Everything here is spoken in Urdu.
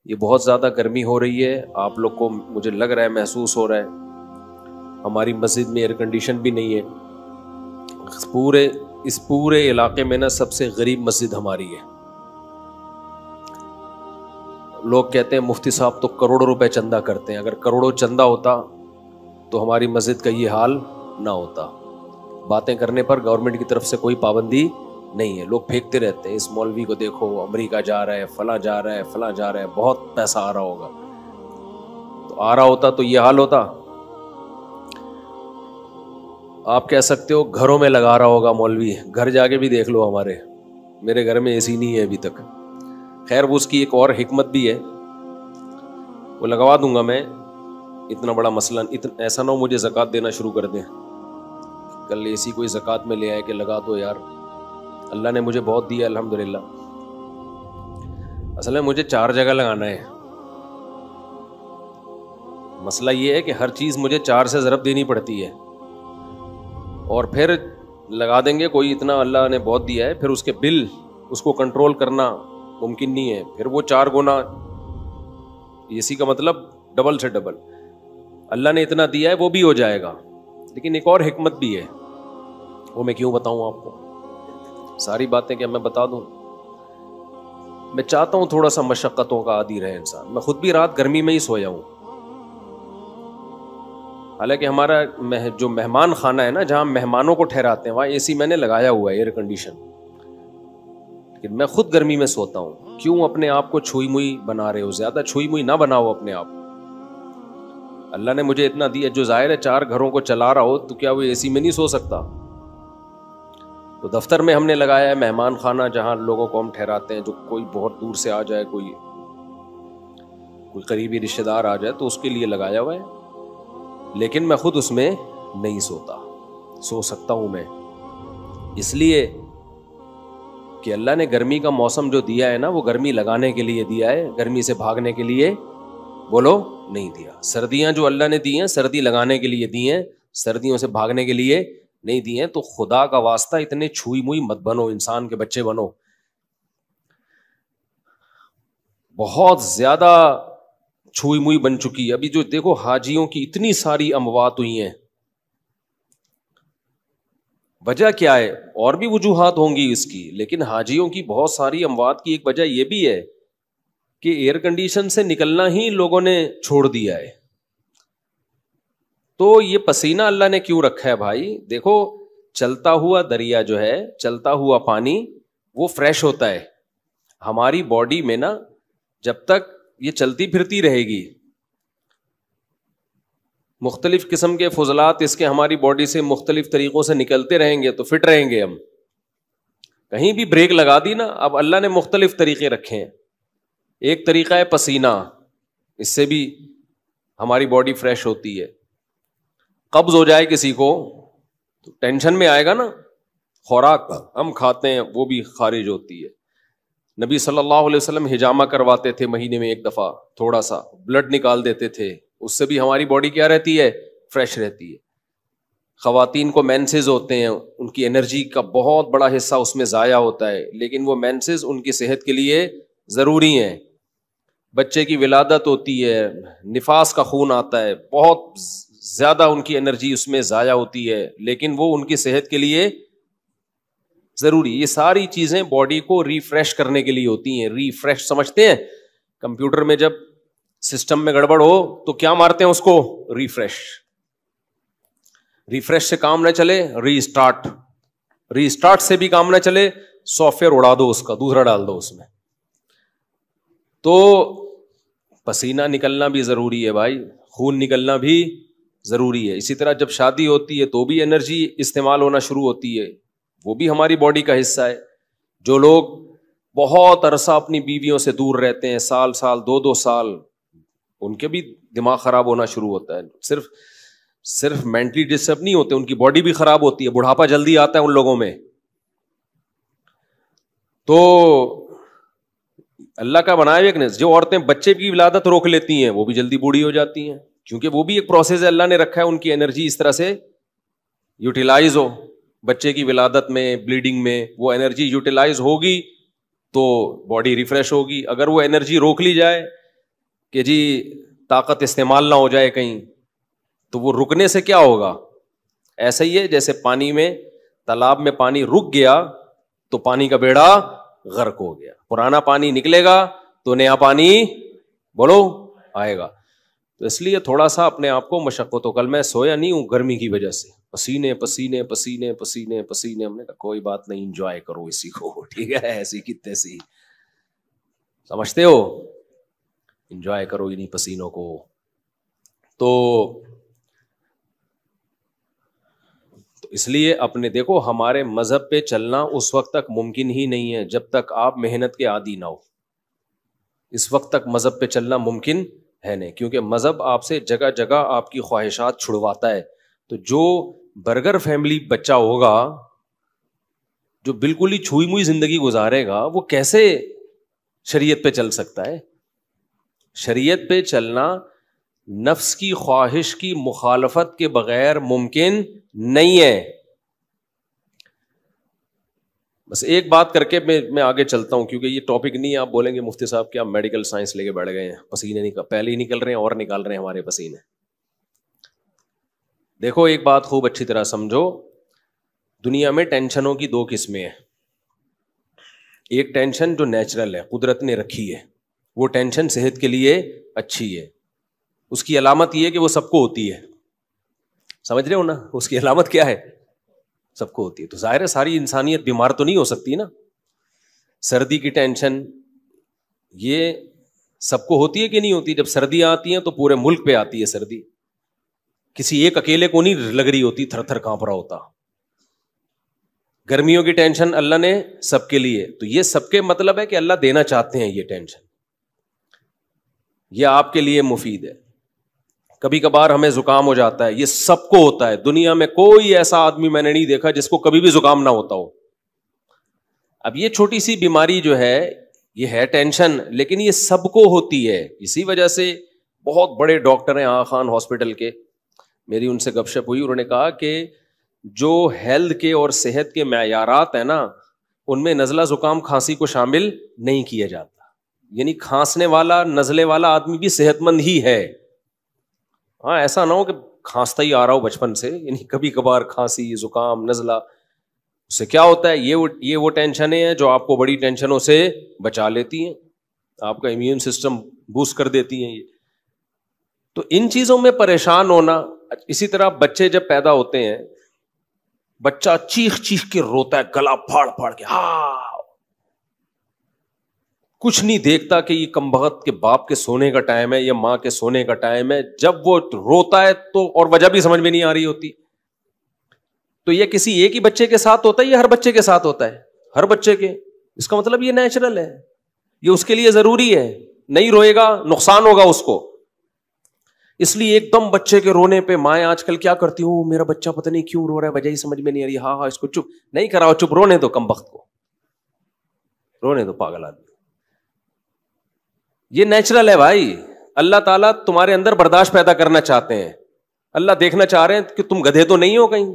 یہ بہت زیادہ گرمی ہو رہی ہے, آپ لوگ کو مجھے لگ رہا ہے محسوس ہو رہا ہے. ہماری مسجد میں ایئر کنڈیشن بھی نہیں ہے. اس پورے علاقے میں نا سب سے غریب مسجد ہماری ہے. لوگ کہتے ہیں مفتی صاحب تو کروڑوں روپے چندہ کرتے ہیں. اگر کروڑوں چندہ ہوتا تو ہماری مسجد کا یہ حال نہ ہوتا. باتیں کرنے پر گورنمنٹ کی طرف سے کوئی پابندی نہیں ہے. لوگ پھینکتے رہتے ہیں, اس مولوی کو دیکھو امریکہ جا رہا ہے, فلاں جا رہا ہے, فلاں جا رہا ہے, بہت پیسہ آ رہا ہوگا. تو آ رہا ہوتا تو یہ حال ہوتا. آپ کہہ سکتے ہو گھروں میں لگا رہا ہوگا مولوی. گھر جا کے بھی دیکھ لو, میرے گھر میں اے سی نہیں ہے ابھی تک. خیر وہ اس کی ایک اور حکمت بھی ہے, وہ لگوا دوں گا میں. اتنا بڑا مسئلہ ایسا نہ ہو مجھے زکوٰۃ دینا شروع کر دیں. کل اے سی کوئی زکوٰۃ میں لے آئے کہ لگا دو یار. اللہ نے مجھے بہت دیا الحمدللہ. اصل میں مجھے 4 جگہ لگانا ہے. مسئلہ یہ ہے کہ ہر چیز مجھے 4 سے ضرب دینی پڑتی ہے, اور پھر لگا دیں گے کوئی اتنا اللہ نے بہت دیا ہے, پھر اس کے بل اس کو کنٹرول کرنا ممکن نہیں ہے. پھر وہ 4 گنا اے سی کا مطلب ڈبل سے ڈبل. اللہ نے اتنا دیا ہے وہ بھی ہو جائے گا, لیکن ایک اور حکمت بھی ہے. وہ میں کیوں بتاؤں آپ کو, ساری باتیں کیا میں بتا دوں؟ میں چاہتا ہوں تھوڑا سا مشقتوں کا عادی رہے انسان. میں خود بھی رات گرمی میں ہی سویا ہوں. حالانکہ ہمارا جو مہمان خانہ ہے نا, جہاں مہمانوں کو ٹھہراتے ہیں, وہاں اے سی میں نے لگایا ہوا ہے, ایئر کنڈیشن. لیکن میں خود گرمی میں سوتا ہوں. کیوں اپنے آپ کو چھوئی موئی بنا رہے ہو؟ زیادہ چھوئی موئی نہ بناؤ اپنے آپ. اللہ نے مجھے اتنا دیا, جو ظاہر ہے 4 گھروں کو چلا رہا ہو تو کیا وہ اے سی میں نہیں سو سکتا؟ تو دفتر میں ہم نے لگایا ہے مہمان خانہ, جہاں لوگوں کو ہم ٹھہراتے ہیں. جو کوئی بہت دور سے آ جائے, کوئی قریبی رشتہ دار آ جائے تو اس کے لیے لگایا ہوا ہے. لیکن میں خود اس میں نہیں سوتا. سو سکتا ہوں میں اس لیے کہ اللہ نے گرمی کا موسم جو دیا ہے نا, وہ گرمی لگانے کے لیے دیا ہے, گرمی سے بھاگنے کے لیے بولو نہیں دیا. سردیاں جو اللہ نے دی ہیں سردی لگانے کے لیے دی ہیں, سردیوں سے بھاگنے کے لیے نہیں دی ہیں. تو خدا کا واسطہ اتنے چھوئی موئی مت بنو, انسان کے بچے بنو. بہت زیادہ چھوئی موئی بن چکی ہے. ابھی جو دیکھو حاجیوں کی اتنی ساری اموات ہوئی ہیں, وجہ کیا ہے؟ اور بھی وجوہات ہوں گی اس کی, لیکن حاجیوں کی بہت ساری اموات کی ایک وجہ یہ بھی ہے کہ ایئر کنڈیشن سے نکلنا ہی لوگوں نے چھوڑ دیا ہے. تو یہ پسینہ اللہ نے کیوں رکھا ہے بھائی؟ دیکھو چلتا ہوا دریا جو ہے, چلتا ہوا پانی, وہ فریش ہوتا ہے. ہماری باڈی میں نا جب تک یہ چلتی پھرتی رہے گی, مختلف قسم کے فضلات اس کے ہماری باڈی سے مختلف طریقوں سے نکلتے رہیں گے تو فٹ رہیں گے ہم. کہیں بھی بریک لگا دی نا, اب اللہ نے مختلف طریقے رکھے ہیں. ایک طریقہ ہے پسینہ, اس سے بھی ہماری باڈی فریش ہوتی ہے. قبض ہو جائے کسی کو تو ٹینشن میں آئے گا نا, خوراک ہم کھاتے ہیں وہ بھی خارج ہوتی ہے. نبی صلی اللہ علیہ وسلم حجامہ کرواتے تھے, مہینے میں ایک دفعہ تھوڑا سا بلڈ نکال دیتے تھے, اس سے بھی ہماری باڈی کیا رہتی ہے؟ فریش رہتی ہے. خواتین کو مینسز ہوتے ہیں, ان کی انرجی کا بہت بڑا حصہ اس میں ضائع ہوتا ہے, لیکن وہ مینسز ان کی صحت کے لیے ضروری ہیں. بچے کی ولادت ہوتی ہے, نفاس کا خون آتا ہے, بہت زیادہ ان کی انرجی اس میں ضائع ہوتی ہے, لیکن وہ ان کی صحت کے لیے ضروری. یہ ساری چیزیں باڈی کو ریفریش کرنے کے لیے ہوتی ہیں. ریفریش سمجھتے ہیں؟ کمپیوٹر میں جب سسٹم میں گڑبڑ ہو تو کیا مارتے ہیں اس کو؟ ریفریش. ریفریش سے کام نہ چلے ری اسٹارٹ, ری اسٹارٹ سے بھی کام نہ چلے سافٹ ویئر اڑا دو, اس کا دوسرا ڈال دو اس میں. تو پسینہ نکلنا بھی ضروری ہے بھائی, خون نکلنا بھی ضروری ہے. اسی طرح جب شادی ہوتی ہے تو بھی انرجی استعمال ہونا شروع ہوتی ہے, وہ بھی ہماری باڈی کا حصہ ہے. جو لوگ بہت عرصہ اپنی بیویوں سے دور رہتے ہیں, سال 2 سال, ان کے بھی دماغ خراب ہونا شروع ہوتا ہے. صرف مینٹلی ڈسٹرب نہیں ہوتے, ان کی باڈی بھی خراب ہوتی ہے. بڑھاپا جلدی آتا ہے ان لوگوں میں. تو اللہ کا بنایا ایک نے, جو عورتیں بچے کی ولادت روک لیتی ہیں وہ بھی جلدی بوڑھی ہو جاتی ہیں, کیونکہ وہ بھی ایک پروسیس ہے اللہ نے رکھا ہے, ان کی انرجی اس طرح سے یوٹیلائز ہو. بچے کی ولادت میں, بلیڈنگ میں وہ انرجی یوٹیلائز ہوگی تو باڈی ریفریش ہوگی. اگر وہ انرجی روک لی جائے کہ جی طاقت استعمال نہ ہو جائے کہیں, تو وہ رکنے سے کیا ہوگا؟ ایسا ہی ہے جیسے پانی میں, تالاب میں پانی رک گیا تو پانی کا بیڑا غرق ہو گیا. پرانا پانی نکلے گا تو نیا پانی بولو آئے گا. تو اس لیے تھوڑا سا اپنے آپ کو مشقت ہو. کل میں سویا نہیں ہوں گرمی کی وجہ سے, پسینے پسینے پسینے پسینے پسینے. ہم نے کہا کوئی بات نہیں, انجوائے کرو اسی کو, ٹھیک ہے, ایسی کی تیسی, سمجھتے ہو, انجوائے کرو انہیں پسینوں کو. تو اس لیے اپنے دیکھو, ہمارے مذہب پہ چلنا اس وقت تک ممکن ہی نہیں ہے جب تک آپ محنت کے عادی نہ ہو. اس وقت تک مذہب پہ چلنا ممکن ہے نہیں, کیونکہ مذہب آپ سے جگہ جگہ آپ کی خواہشات چھڑواتا ہے. تو جو برگر فیملی بچہ ہوگا, جو بالکل ہی چھوئی موئی زندگی گزارے گا, وہ کیسے شریعت پہ چل سکتا ہے؟ شریعت پہ چلنا نفس کی خواہش کی مخالفت کے بغیر ممکن نہیں ہے. بس ایک بات کر کے میں آگے چلتا ہوں, کیونکہ یہ ٹاپک نہیں ہے. آپ بولیں گے مفتی صاحب کیا میڈیکل سائنس لے کے بیٹھ گئے ہیں, پسینے پہلے ہی نکل رہے ہیں اور نکال رہے ہیں ہمارے پسینے. دیکھو ایک بات خوب اچھی طرح سمجھو, دنیا میں ٹینشنوں کی دو قسمیں ہیں. ایک ٹینشن جو نیچرل ہے, قدرت نے رکھی ہے, وہ ٹینشن صحت کے لیے اچھی ہے. اس کی علامت یہ ہے کہ وہ سب کو ہوتی ہے, سمجھ رہے ہو نا, اس کی علامت کیا ہے؟ سب کو ہوتی ہے. تو ظاہر ہے ساری انسانیت بیمار تو نہیں ہو سکتی نا. سردی کی ٹینشن یہ سب کو ہوتی ہے کہ نہیں ہوتی؟ جب سردیاں آتی ہیں تو پورے ملک پہ آتی ہے سردی, کسی ایک اکیلے کو نہیں لگ رہی ہوتی, تھر تھر کانپ رہا ہوتا. گرمیوں کی ٹینشن اللہ نے سب کے لیے, تو یہ سب کے مطلب ہے کہ اللہ دینا چاہتے ہیں یہ ٹینشن, یہ آپ کے لیے مفید ہے. کبھی کبھار ہمیں زکام ہو جاتا ہے, یہ سب کو ہوتا ہے. دنیا میں کوئی ایسا آدمی میں نے نہیں دیکھا جس کو کبھی بھی زکام نہ ہوتا ہو. اب یہ چھوٹی سی بیماری جو ہے یہ ہے ٹینشن, لیکن یہ سب کو ہوتی ہے. اسی وجہ سے بہت بڑے ڈاکٹر ہیں آغا خان ہاسپٹل کے, میری ان سے گپ شپ ہوئی, انہوں نے کہا کہ جو ہیلتھ کے اور صحت کے معیارات ہیں نا, ان میں نزلہ زکام کھانسی کو شامل نہیں کیا جاتا. یعنی کھانسنے والا نزلے والا آدمی بھی صحت مند ہی ہے. ہاں ایسا نہ ہو کہ کھانستا ہی آ رہا ہو بچپن سے, یعنی کبھی کبھار کھانسی زکام نزلہ, اس سے کیا ہوتا ہے, یہ وہ ٹینشنیں ہیں جو آپ کو بڑی ٹینشنوں سے بچا لیتی ہیں, آپ کا امیون سسٹم بوسٹ کر دیتی ہیں یہ. تو ان چیزوں میں پریشان ہونا. اسی طرح بچے جب پیدا ہوتے ہیں, بچہ چیخ چیخ کے روتا ہے, گلا پھاڑ پھاڑ کے, ہاں کچھ نہیں دیکھتا کہ یہ کمبخت کے باپ کے سونے کا ٹائم ہے یا ماں کے سونے کا ٹائم ہے. جب وہ روتا ہے تو, اور وجہ بھی سمجھ میں نہیں آ رہی ہوتی, تو یہ کسی ایک ہی بچے کے ساتھ ہوتا ہے یا ہر بچے کے ساتھ ہوتا ہے؟ ہر بچے کے. اس کا مطلب یہ نیچرل ہے, یہ اس کے لیے ضروری ہے. نہیں روئے گا نقصان ہوگا اس کو. اس لیے ایک دم بچے کے رونے پہ مائیں آج کل کیا کرتی ہوں, میرا بچہ پتہ نہیں کیوں رو رہا ہے, وجہ ہی سمجھ میں نہیں آ رہی, ہاں اس کو چپ نہیں کراؤ, چپ رونے دو کمبخت کو, رونے دو پاگل آدمی. یہ نیچرل ہے بھائی. اللہ تعالیٰ تمہارے اندر برداشت پیدا کرنا چاہتے ہیں. اللہ دیکھنا چاہ رہے ہیں کہ تم گدھے تو نہیں ہو کہیں,